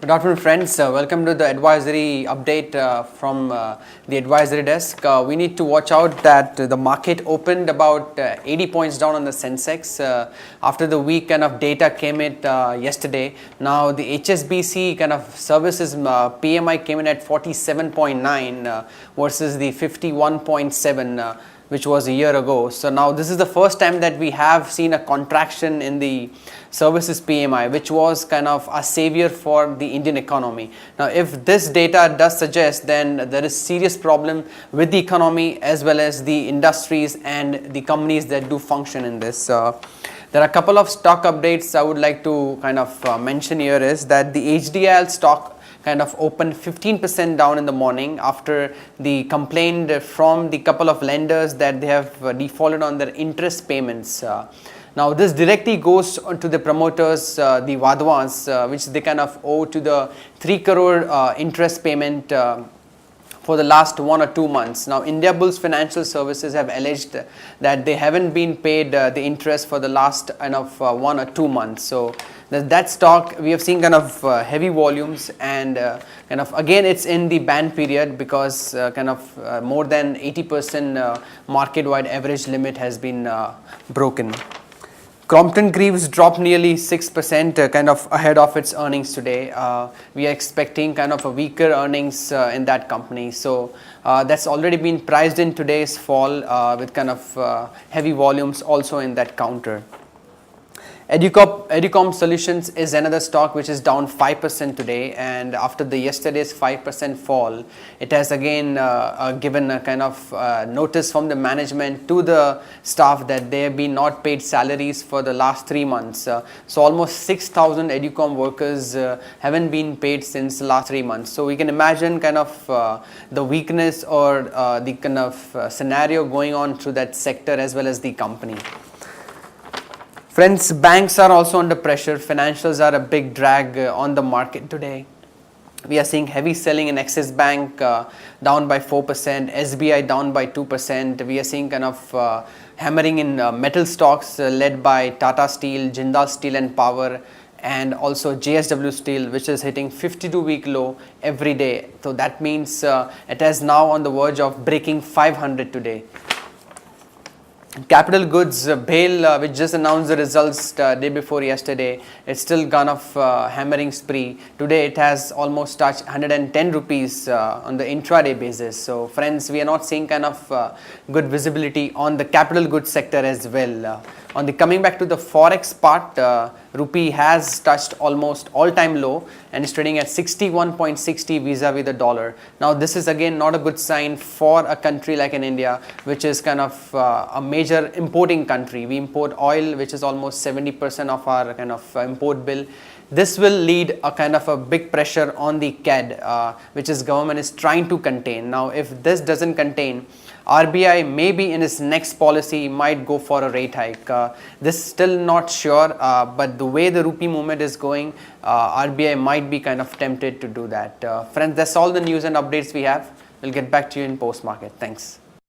Good afternoon, friends. Welcome to the advisory update from the advisory desk. We need to watch out that the market opened about 80 points down on the Sensex after the week kind of data came in yesterday. Now the HSBC kind of services PMI came in at 47.9 versus the 51.7. Which was a year ago. So now this is the first time that we have seen a contraction in the services PMI, which was kind of a savior for the Indian economy. Now if this data does suggest, then there is serious problem with the economy as well as the industries and the companies that do function in this. There are a couple of stock updates I would like to kind of mention here is that the HDIL stock kind of opened 15% down in the morning after the complaint from the couple of lenders that they have defaulted on their interest payments. Now this directly goes to the promoters, the Vadhwas, which they kind of owe to the 3 crore interest payment for the last 1 or 2 months. Now Indiabulls Financial Services have alleged that they haven't been paid the interest for the last 1 or 2 months. So that stock we have seen kind of heavy volumes and kind of again it's in the ban period because kind of more than 80% market wide average limit has been broken. Crompton Greaves dropped nearly 6% kind of ahead of its earnings today. We are expecting kind of a weaker earnings in that company. So that's already been priced in today's fall with kind of heavy volumes also in that counter. Edicom Solutions is another stock which is down 5% today, and after the yesterday's 5% fall, it has again given a kind of notice from the management to the staff that they have been not paid salaries for the last 3 months. So almost 6,000 Edicom workers haven't been paid since the last 3 months. So we can imagine kind of the weakness or the kind of scenario going on through that sector as well as the company. Friends, banks are also under pressure. Financials are a big drag on the market today. We are seeing heavy selling in Axis Bank down by 4%, SBI down by 2%. We are seeing kind of hammering in metal stocks led by Tata Steel, Jindal Steel and Power, and also JSW Steel, which is hitting 52-week low every day. So that means it is now on the verge of breaking 500 today. Capital Goods, BHEL, which just announced the results day before yesterday, it's still gone off hammering spree. Today it has almost touched 110 rupees on the intraday basis. So friends, we are not seeing kind of good visibility on the capital goods sector as well. On the coming back to the forex part, rupee has touched almost all-time low and is trading at 61.60 vis-a-vis the dollar. Now this is again not a good sign for a country like in India, which is kind of a major importing country. We import oil, which is almost 70% of our kind of import bill. This will lead a kind of a big pressure on the CAD, which is government is trying to contain. Now if this doesn't contain, RBI maybe in its next policy might go for a rate hike. This is still not sure, but the way the rupee movement is going, RBI might be kind of tempted to do that. Friends, that's all the news and updates we have. We'll get back to you in post market. Thanks.